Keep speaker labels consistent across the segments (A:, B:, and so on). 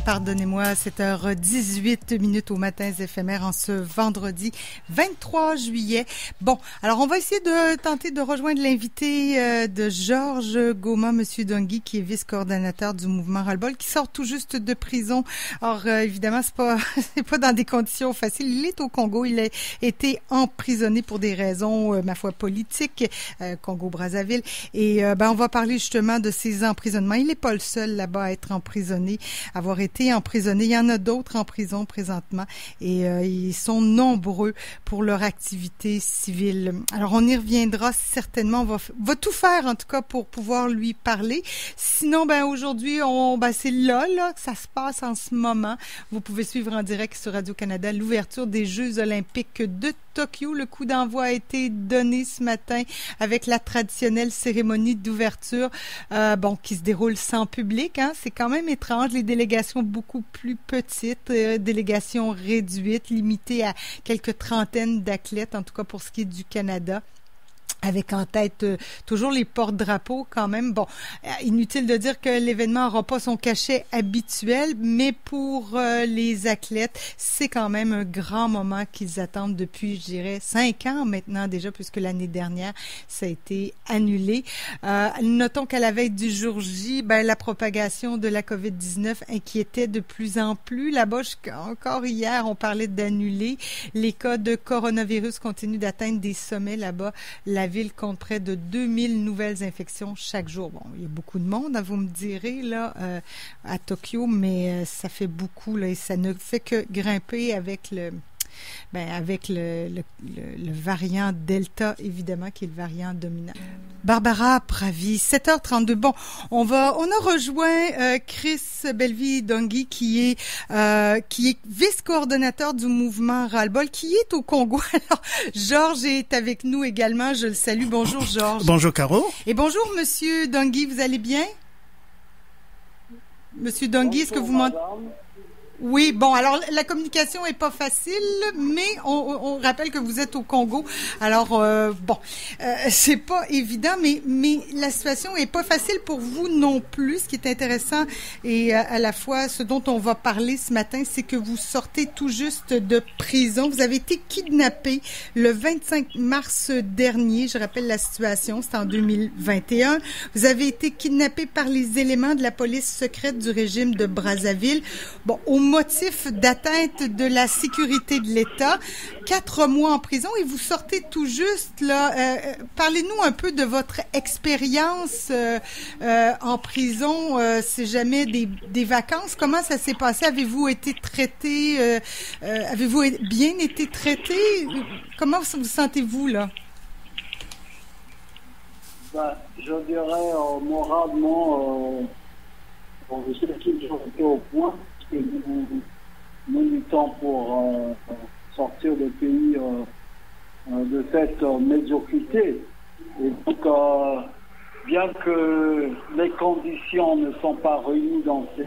A: Pardonnez-moi, 7h18 au matin éphémères en ce vendredi 23 juillet. Bon, alors on va essayer de tenter de rejoindre l'invité de Georges Goma, Monsieur Dungui, qui est vice-coordonnateur du mouvement Ras-le-bol, qui sort tout juste de prison. Or, évidemment, c'est pas dans des conditions faciles. Il est au Congo, il a été emprisonné pour des raisons, ma foi, politiques, Congo-Brazzaville. Et on va parler justement de ces emprisonnements. Il n'est pas le seul là-bas à être emprisonné, avoir été emprisonné. Il y en a d'autres en prison présentement et ils sont nombreux pour leur activité civile. Alors, on y reviendra certainement. On va tout faire, en tout cas, pour pouvoir lui parler. Sinon, aujourd'hui, c'est là que ça se passe en ce moment. Vous pouvez suivre en direct sur Radio-Canada l'ouverture des Jeux olympiques de Tokyo. Le coup d'envoi a été donné ce matin avec la traditionnelle cérémonie d'ouverture, qui se déroule sans public. C'est quand même étrange. Les délégations beaucoup plus petites, délégations réduites, limitées à quelques trentaines d'athlètes, en tout cas pour ce qui est du Canada, avec en tête toujours les porte-drapeaux quand même. Bon, inutile de dire que l'événement n'aura pas son cachet habituel, mais pour les athlètes, c'est quand même un grand moment qu'ils attendent depuis, je dirais, 5 ans maintenant déjà, puisque l'année dernière, ça a été annulé. Notons qu'à la veille du jour J, la propagation de la COVID-19 inquiétait de plus en plus. Là-bas, encore hier, on parlait d'annuler. Les cas de coronavirus continuent d'atteindre des sommets là-bas. La ville compte près de 2000 nouvelles infections chaque jour. Bon, il y a beaucoup de monde, vous me direz, là, à Tokyo, mais ça fait beaucoup, là, et ça ne fait que grimper avec le variant Delta, évidemment, qui est le variant dominant. Barbara Pravi, 7h32. Bon, on a rejoint Chris Belvi-Dungui, qui est vice-coordonnateur du mouvement Ras-le-bol, qui est au Congo. Alors, Georges est avec nous également. Je le salue. Bonjour, Georges.
B: Bonjour, Caro.
A: Et bonjour, Monsieur Dungui. Vous allez bien? Monsieur Dungui, est-ce que vous m'entendez? Oui, bon, alors la communication est pas facile, mais on rappelle que vous êtes au Congo. Alors c'est pas évident, mais la situation est pas facile pour vous non plus. Ce qui est intéressant et à la fois ce dont on va parler ce matin, c'est que vous sortez tout juste de prison. Vous avez été kidnappé le 25 mars dernier. Je rappelle la situation, c'est en 2021. Vous avez été kidnappé par les éléments de la police secrète du régime de Brazzaville. Bon, au motif d'atteinte de la sécurité de l'État, 4 mois en prison et vous sortez tout juste là. Parlez-nous un peu de votre expérience en prison. C'est jamais des vacances. Comment ça s'est passé? Avez-vous été traité? Avez-vous bien été traité? Comment vous sentez-vous là?
C: Je dirais moralement, je sais qu'ils ont été au point. Nous luttons pour sortir le pays de cette médiocrité. Et donc, bien que les conditions ne sont pas réunies dans ces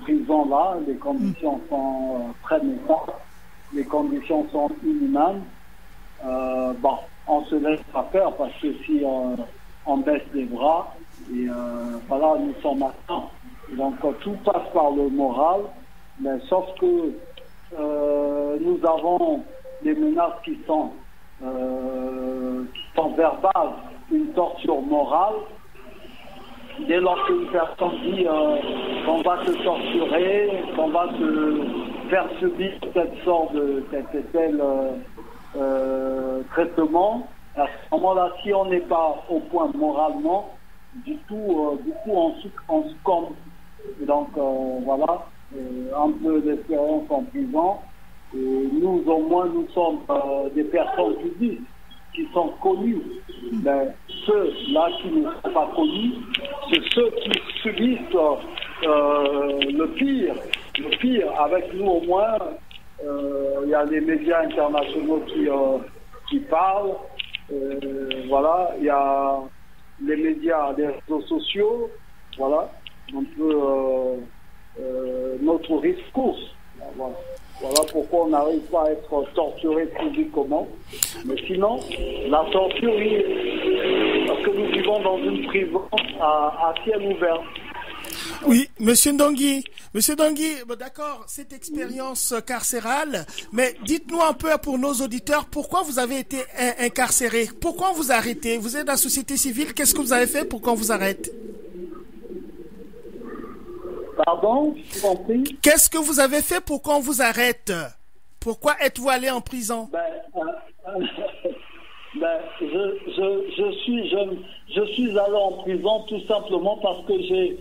C: prisons-là, les conditions sont très néfastes, les conditions sont inhumaines, on se laisse pas faire parce que si on baisse les bras, et voilà, nous sommes maintenant. Donc tout passe par le moral, mais sauf que nous avons des menaces qui sont verbales, une torture morale. Dès lors qu'une personne dit qu'on va te torturer, qu'on va te faire subir cette sorte de tel traitement, à ce moment-là, si on n'est pas au point moralement, du coup on succombe. Et donc voilà, un peu d'expérience en prison. Et nous au moins nous sommes des personnes publiques qui sont connues. Mais ceux-là qui ne sont pas connus, c'est ceux qui subissent le pire. Avec nous au moins, il y a les médias internationaux qui parlent. Voilà, il y a les médias, les réseaux sociaux. Voilà. Un peu notre risque. Voilà pourquoi on n'arrive pas à être torturé publiquement. Mais sinon, la torture, parce que nous vivons dans une prison à ciel ouvert.
B: Oui, Monsieur Ndongui. Monsieur Ndongui, bon, d'accord, cette expérience carcérale, mais dites-nous un peu pour nos auditeurs, pourquoi vous avez été incarcéré? Pourquoi on vous a arrêté? Vous êtes dans la société civile, qu'est-ce que vous avez fait pour qu'on vous arrête?
C: Pardon, je vous en prie.
B: Qu'est-ce que vous avez fait pour qu'on vous arrête? Pourquoi êtes-vous allé en prison?
C: Je suis allé en prison tout simplement parce que j'ai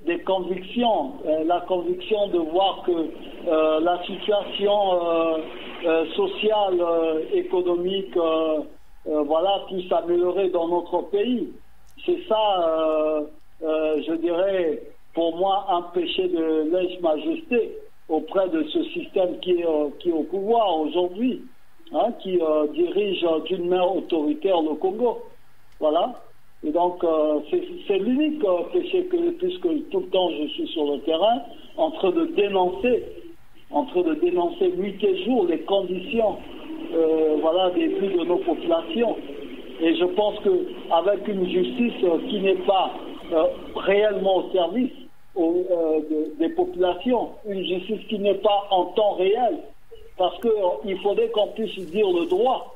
C: des convictions, la conviction de voir que la situation sociale, économique, voilà, puisse s'améliorer dans notre pays. C'est ça, je dirais, pour moi, un péché de lèse-majesté auprès de ce système qui est au pouvoir aujourd'hui, hein, qui dirige d'une main autoritaire le Congo. Voilà. Et donc, c'est l'unique péché que, puisque tout le temps je suis sur le terrain, en train de dénoncer nuit et jour les conditions voilà, des vies de nos populations. Et je pense qu'avec une justice qui n'est pas réellement au service des populations, une justice qui n'est pas en temps réel, parce qu'il faudrait qu'on puisse dire le droit.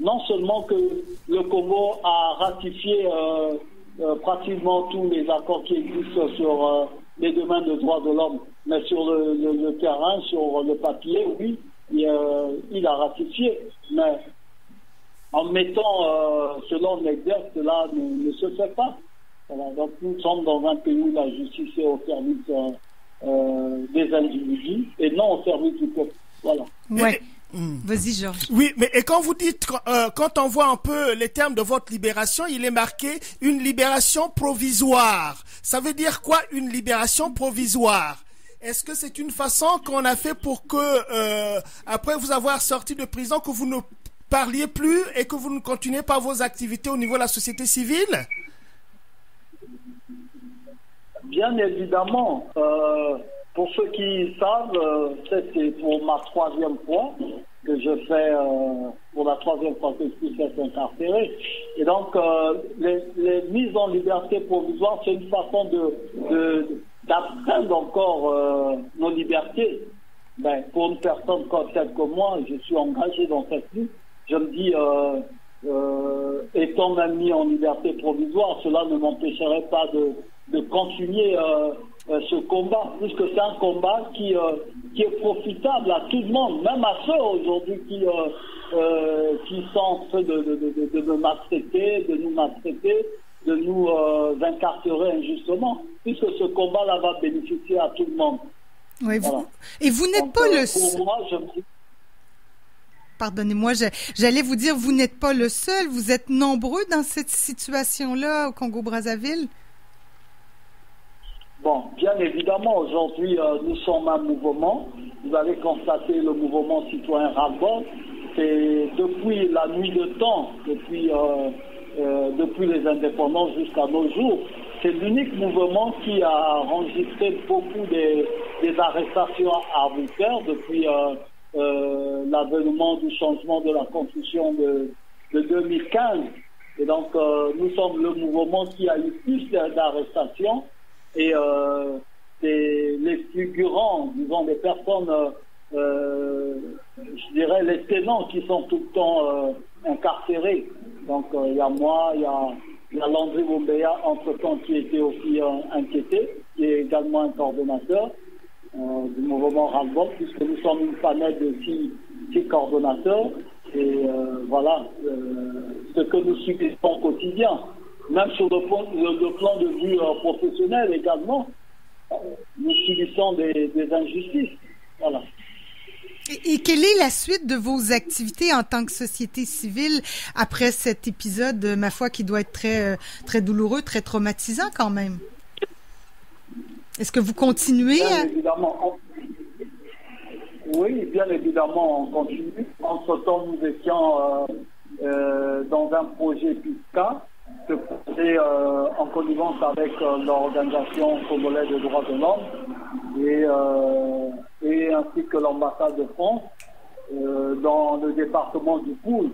C: Non seulement que le Congo a ratifié pratiquement tous les accords qui existent sur les domaines de droits de l'homme, mais sur le terrain, sur le papier, oui, il a ratifié. Mais en mettant selon l'exerce, cela ne se fait pas. Voilà. Donc nous sommes dans un pays où la justice est au service des individus et non au service du peuple. Voilà.
A: Ouais. Vas-y, Georges.
B: Oui, mais et quand vous dites, quand on voit un peu les termes de votre libération, il est marqué une libération provisoire. Ça veut dire quoi, une libération provisoire? Est-ce que c'est une façon qu'on a fait pour que, après vous avoir sorti de prison, que vous ne parliez plus et que vous ne continuez pas vos activités au niveau de la société civile?
C: Bien évidemment. Pour ceux qui savent, c'est pour ma 3e fois que je fais, pour la 3e fois que je suis incarcéré. Et donc, les mises en liberté provisoire, c'est une façon d'astreindre encore nos libertés. Ben, pour une personne telle que moi, je suis engagé dans cette lutte. Je me dis, étant même mis en liberté provisoire, cela ne m'empêcherait pas de continuer ce combat, puisque c'est un combat qui est profitable à tout le monde, même à ceux aujourd'hui qui sont en train de me maltraiter, de nous maltraiter, de nous incarcérer injustement, puisque ce combat-là va bénéficier à tout le monde.
A: Oui,
C: voilà.
A: Et vous n'êtes pas le seul.
C: Pour moi,
A: Pardonnez-moi, j'allais vous dire, vous n'êtes pas le seul, vous êtes nombreux dans cette situation-là au Congo-Brazzaville.
C: Bon, bien évidemment, aujourd'hui, nous sommes un mouvement. Vous avez constaté le mouvement citoyen Ras-le-Bol. C'est depuis la nuit de temps, depuis les indépendances jusqu'à nos jours, c'est l'unique mouvement qui a enregistré beaucoup des arrestations arbitraires depuis l'avènement du changement de la Constitution de 2015. Et donc, nous sommes le mouvement qui a eu plus d'arrestations. Et les figurants, disons, des personnes, je dirais les tenants qui sont tout le temps incarcérés. Donc il y a moi, il y a Landry Bombeya, entre-temps, qui était aussi inquiété, qui est également un coordonnateur du mouvement Ras-le-Bol, puisque nous sommes une panel de 6 coordonnateurs. Et voilà ce que nous subissons au quotidien. Même sur le plan de vue professionnel également, nous subissons des injustices. Voilà.
A: Et quelle est la suite de vos activités en tant que société civile après cet épisode, ma foi, qui doit être très, très douloureux, très traumatisant quand même? Est-ce que vous continuez?
C: Bien évidemment. Oui, bien évidemment, on continue. Entre-temps, nous étions dans un projet PISCA, ce projet en connivence avec l'Organisation congolaise des droits de l'homme et ainsi que l'ambassade de France dans le département du Poul.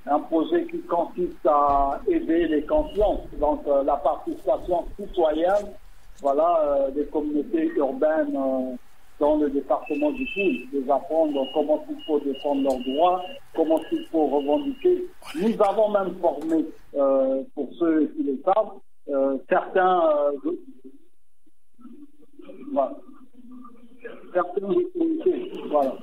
C: Un projet qui consiste à aider les consciences, donc la participation citoyenne des communautés urbaines dans le département du Poul, les apprendre comment il faut défendre leurs droits, comment il faut revendiquer. Nous avons même formé, pour ceux qui le savent, certains comités. Voilà.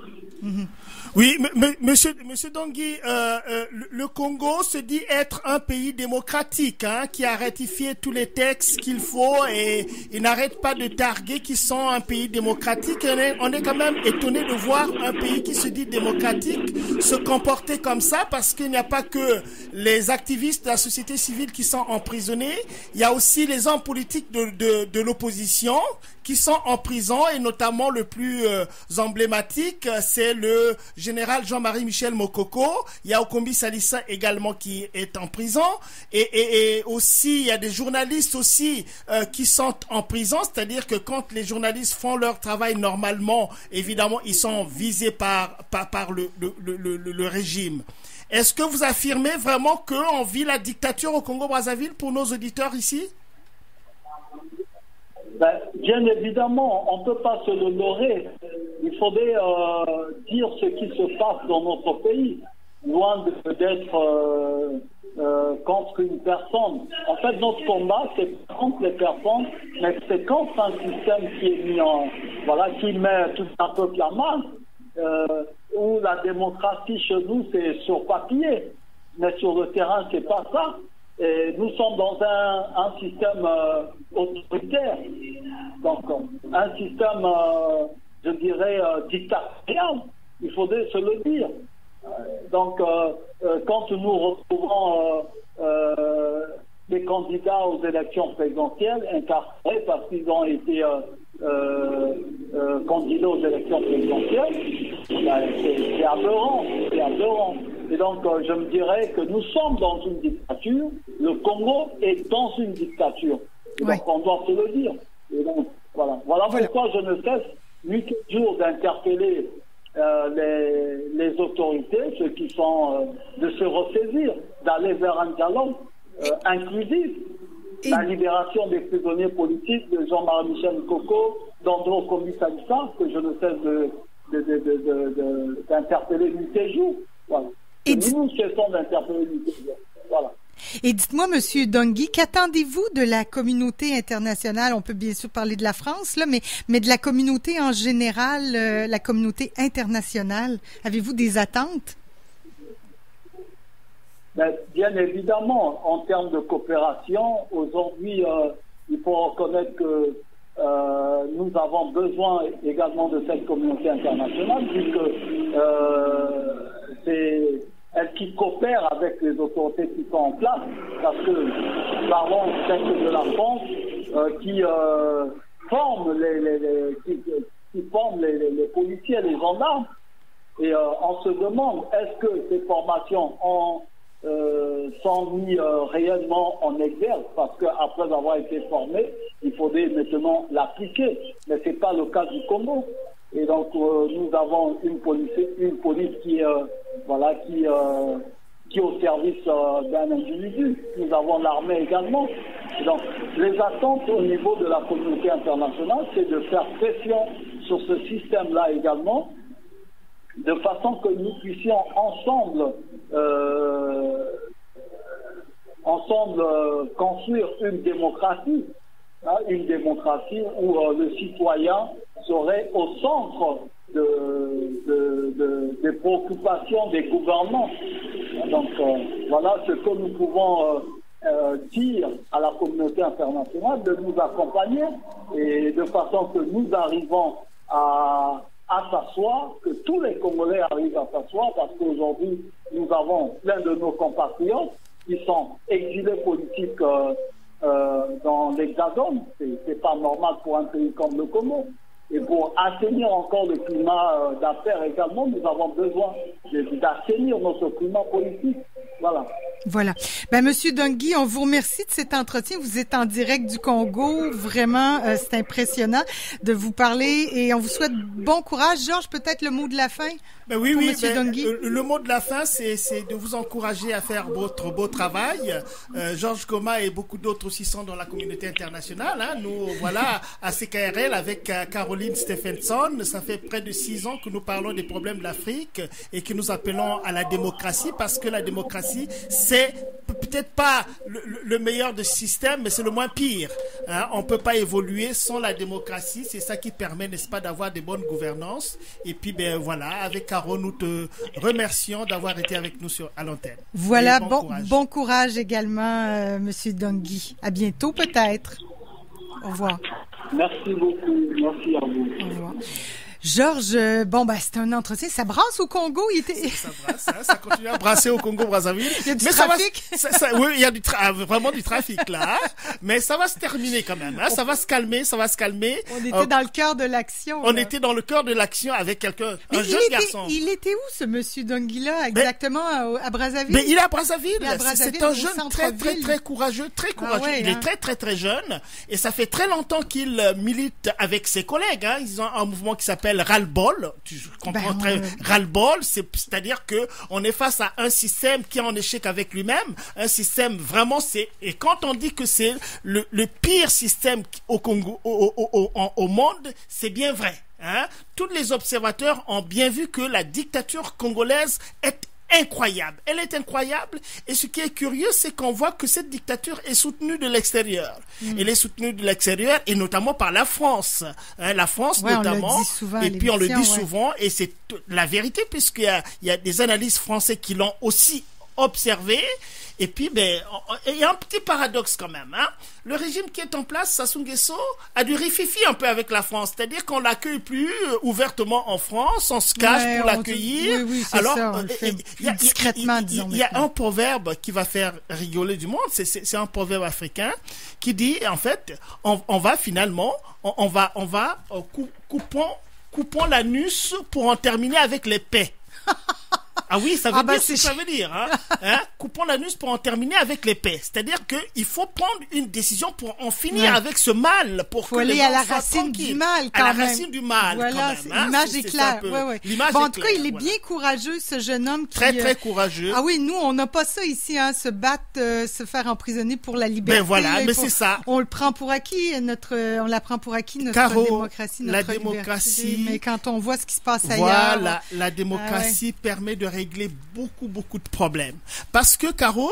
B: Oui, monsieur Dongui, le Congo se dit être un pays démocratique, qui a ratifié tous les textes qu'il faut et il n'arrête pas de targuer qu'ils sont un pays démocratique. On est quand même étonné de voir un pays qui se dit démocratique se comporter comme ça, parce qu'il n'y a pas que les activistes de la société civile qui sont emprisonnés, il y a aussi les hommes politiques de l'opposition qui sont en prison, et notamment le plus emblématique, c'est le général Jean-Marie Michel Mokoko. Il y a Okombi Salissa également qui est en prison, et aussi il y a des journalistes aussi qui sont en prison, c'est-à-dire que quand les journalistes font leur travail normalement, évidemment ils sont visés par le régime. Est-ce que vous affirmez vraiment qu'on vit la dictature au Congo-Brazzaville pour nos auditeurs ici?
C: Bien évidemment, on ne peut pas se le leurrer. Il faudrait dire ce qui se passe dans notre pays, loin d'être contre une personne. En fait, notre combat, c'est contre les personnes, mais c'est contre un système qui est mis qui met tout un peuple à mal, où la démocratie chez nous, c'est sur papier, mais sur le terrain, c'est pas ça. Et nous sommes dans un système autoritaire, donc un système, je dirais, dictatorial, il faudrait se le dire. Donc, quand nous retrouvons des candidats aux élections présidentielles incarcérés parce qu'ils ont été candidats aux élections présidentielles, c'est aberrant, c'est aberrant. Et donc, je me dirais que nous sommes dans une dictature, le Congo est dans une dictature. Et donc, on doit se le dire. Et donc, voilà pourquoi je ne cesse nuit et jour d'interpeller les autorités, ceux qui sont de se ressaisir, d'aller vers un dialogue inclusif. La libération des prisonniers politiques de Jean-Marie Michel Mokoko, d'Andro Kombi Salissa, que je ne cesse d'interpeller nuit et jour. Voilà. Et nous cessons d'interpeller nuit et jour. Voilà.
A: Et dites-moi, Monsieur Dongui, qu'attendez-vous de la communauté internationale? On peut bien sûr parler de la France, là, mais de la communauté en général, la communauté internationale. Avez-vous des attentes?
C: Bien évidemment, en termes de coopération, aujourd'hui, il faut reconnaître que nous avons besoin également de cette communauté internationale, puisque c'est elle qui coopère avec les autorités qui sont en place, parce que parlons peut-être de la France qui forme qui forme les policiers et les gendarmes, et on se demande est-ce que ces formations sont mis réellement en exergue, parce qu'après avoir été formés, il faudrait maintenant l'appliquer, mais ce n'est pas le cas du Congo. Et donc nous avons une police qui est au service d'un individu. Nous avons l'armée également. Et donc les attentes au niveau de la communauté internationale, c'est de faire pression sur ce système-là également, de façon que nous puissions ensemble construire une démocratie où le citoyen serait au centre des préoccupations des gouvernants. Donc voilà ce que nous pouvons dire à la communauté internationale, de nous accompagner, et de façon que nous arrivons à s'asseoir, que tous les Congolais arrivent à s'asseoir, parce qu'aujourd'hui, nous avons plein de nos compatriotes qui sont exilés politiques dans l'Hexagone. C'est pas normal pour un pays comme le Congo. Et pour assainir encore le climat d'affaires également, nous avons besoin d'assainir notre climat politique. Voilà.
A: Voilà. Ben, Monsieur Dungui, on vous remercie de cet entretien. Vous êtes en direct du Congo. Vraiment, c'est impressionnant de vous parler et on vous souhaite bon courage. Georges, peut-être le mot de la fin?
B: Ben oui,
A: Monsieur Dungui.
B: Le mot de la fin, c'est de vous encourager à faire votre beau travail. Georges Goma et beaucoup d'autres aussi sont dans la communauté internationale. Hein. Nous, voilà, à CKRL avec Caroline Stephenson, ça fait près de 6 ans que nous parlons des problèmes de l'Afrique et que nous appelons à la démocratie parce que la démocratie, c'est peut-être pas le meilleur de système, mais c'est le moins pire. Hein. On peut pas évoluer sans la démocratie. C'est ça qui permet, n'est-ce pas, d'avoir des bonnes gouvernances. Et puis, ben voilà, avec Caro, nous te remercions d'avoir été avec nous à l'antenne.
A: Voilà, bon courage également, Monsieur Dungui. À bientôt, peut-être. Au revoir.
C: Merci beaucoup. Merci à vous.
A: Au revoir. Georges, c'est un entretien. Ça brasse au Congo.
B: Ça brasse, hein, ça continue à brasser au Congo-Brazzaville.
A: Il y a du trafic.
B: Oui, il y a vraiment du trafic là. Hein, mais ça va se terminer quand même. Hein, ça va se calmer.
A: On était dans le cœur de l'action.
B: On était dans le cœur de l'action avec un jeune garçon.
A: Il était où ce Monsieur Dungui-là exactement à Brazzaville?
B: Mais il est à Brazzaville. C'est un jeune très courageux,
A: Ah ouais,
B: il est très jeune et ça fait très longtemps qu'il milite avec ses collègues. Hein. Ils ont un mouvement qui s'appelle ras-le-bol. Tu comprends ras-le-bol, c'est-à-dire que on est face à un système qui est en échec avec lui-même, un système vraiment et quand on dit que c'est le pire système au Congo au monde, c'est bien vrai. Hein? Tous les observateurs ont bien vu que la dictature congolaise est incroyable. Elle est incroyable et ce qui est curieux, c'est qu'on voit que cette dictature est soutenue de l'extérieur. Elle est soutenue de l'extérieur et notamment par la France. Hein, la France notamment.
A: On le dit souvent
B: et puis on le dit souvent et c'est la vérité puisqu'il y a des analystes français qui l'ont aussi observé. Et puis, il y a un petit paradoxe quand même. Hein. Le régime qui est en place, Sassou Nguesso, a du rififi un peu avec la France. C'est-à-dire qu'on l'accueille plus ouvertement en France, on se cache pour l'accueillir.
A: Oui, c'est ça, on le fait discrètement, disons.
B: Il y a un proverbe qui va faire rigoler du monde, c'est un proverbe africain qui dit, en fait, on va finalement, coupons l'anus pour en terminer avec les paix. Ah oui, ça veut dire ce que ça veut dire. Hein? Coupons l'anus pour en terminer avec l'épée. C'est-à-dire qu'il faut prendre une décision pour en finir avec ce mal. Faut
A: aller à la racine du mal quand même.
B: À la racine du mal
A: voilà,
B: quand même.
A: L'image est claire. En tout cas, il est bien courageux, ce jeune homme.
B: Très courageux.
A: Ah oui, nous, on n'a pas ça ici, hein, se battre, se faire emprisonner pour la liberté.
B: Ben voilà, mais c'est ça.
A: On le prend pour acquis, on la prend pour acquis, notre démocratie, notre liberté. Mais quand on voit ce qui se passe ailleurs.
B: Voilà, la démocratie permet de régler beaucoup de problèmes. Parce que, Caro,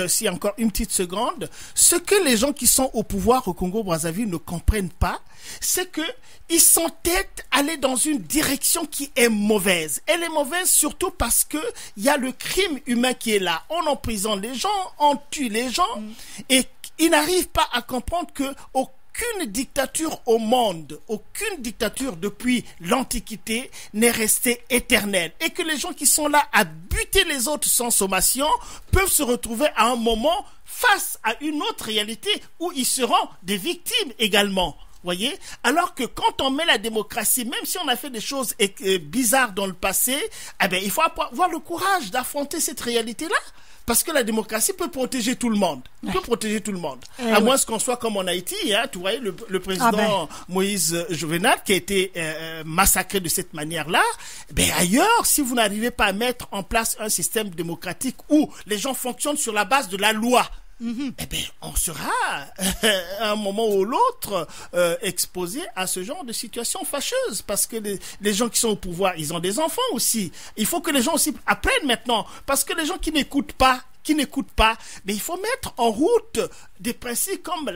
B: si encore une petite seconde, ce que les gens qui sont au pouvoir au Congo-Brazzaville ne comprennent pas, c'est que ils s'entêtent à aller dans une direction qui est mauvaise. Elle est mauvaise surtout parce que il y a le crime humain qui est là. On emprisonne les gens, on tue les gens, et ils n'arrivent pas à comprendre que aucune dictature au monde, aucune dictature depuis l'Antiquité n'est restée éternelle. Et que les gens qui sont là à buter les autres sans sommation peuvent se retrouver à un moment face à une autre réalité où ils seront des victimes également. Voyez? Alors que quand on met la démocratie, même si on a fait des choses bizarres dans le passé, il faut avoir le courage d'affronter cette réalité-là. Parce que la démocratie peut protéger tout le monde. À moins qu'on soit comme en Haïti, hein, tu vois, le président Moïse Jovenel qui a été massacré de cette manière-là. Ailleurs, si vous n'arrivez pas à mettre en place un système démocratique où les gens fonctionnent sur la base de la loi, on sera à un moment ou l'autre exposé à ce genre de situation fâcheuse parce que les gens qui sont au pouvoir, ils ont des enfants aussi. Il faut que les gens aussi apprennent maintenant parce que les gens qui n'écoutent pas, mais il faut mettre en route des principes comme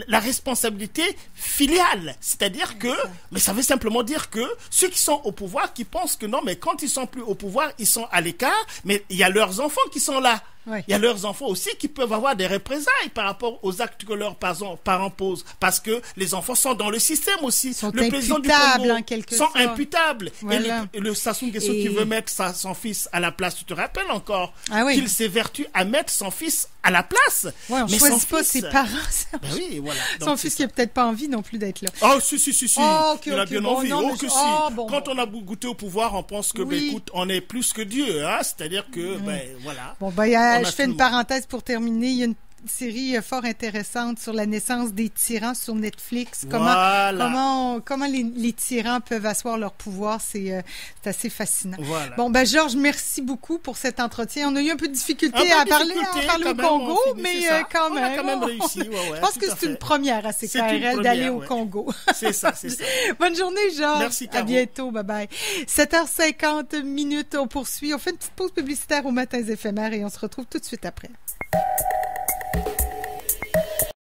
B: la responsabilité filiale. C'est-à-dire que, mais ça veut simplement dire que ceux qui sont au pouvoir, qui pensent que non, mais quand ils sont plus au pouvoir, ils sont à l'écart, mais il y a leurs enfants qui sont là. Il y a leurs enfants aussi qui peuvent avoir des représailles par rapport aux actes que leurs parents posent. Parce que les enfants sont dans le système aussi.
A: Le président du Congo
B: sont imputables.
A: Voilà.
B: Et le Sassou Nguesso qui veut mettre son fils à la place, tu te rappelles encore qu'il s'évertue à mettre son fils à la place.
A: Ouais, on ne choisit pas ses parents.
B: Oui, voilà. Donc,
A: son fils qui n'a peut-être pas envie non plus d'être là.
B: Oh, si. Il a bien envie. Quand on a goûté au pouvoir, on pense que, écoute, on est plus que Dieu. Hein? C'est-à-dire que, voilà.
A: Bon, je fais une parenthèse pour terminer. Il y a une série fort intéressante sur la naissance des tyrans sur Netflix. Comment les tyrans peuvent asseoir leur pouvoir, c'est assez fascinant.
B: Voilà.
A: Bon, Georges, merci beaucoup pour cet entretien. On a eu un peu de difficulté à parler au Congo, mais quand même.
B: On a quand même réussi.
A: Je pense que c'est une première à CKRL d'aller au Congo.
B: C'est ça.
A: Bonne journée, Georges.
B: Merci, Caro.
A: À bientôt. Bye-bye. 7h50, on poursuit. On fait une petite pause publicitaire aux matins éphémères et on se retrouve tout de suite après.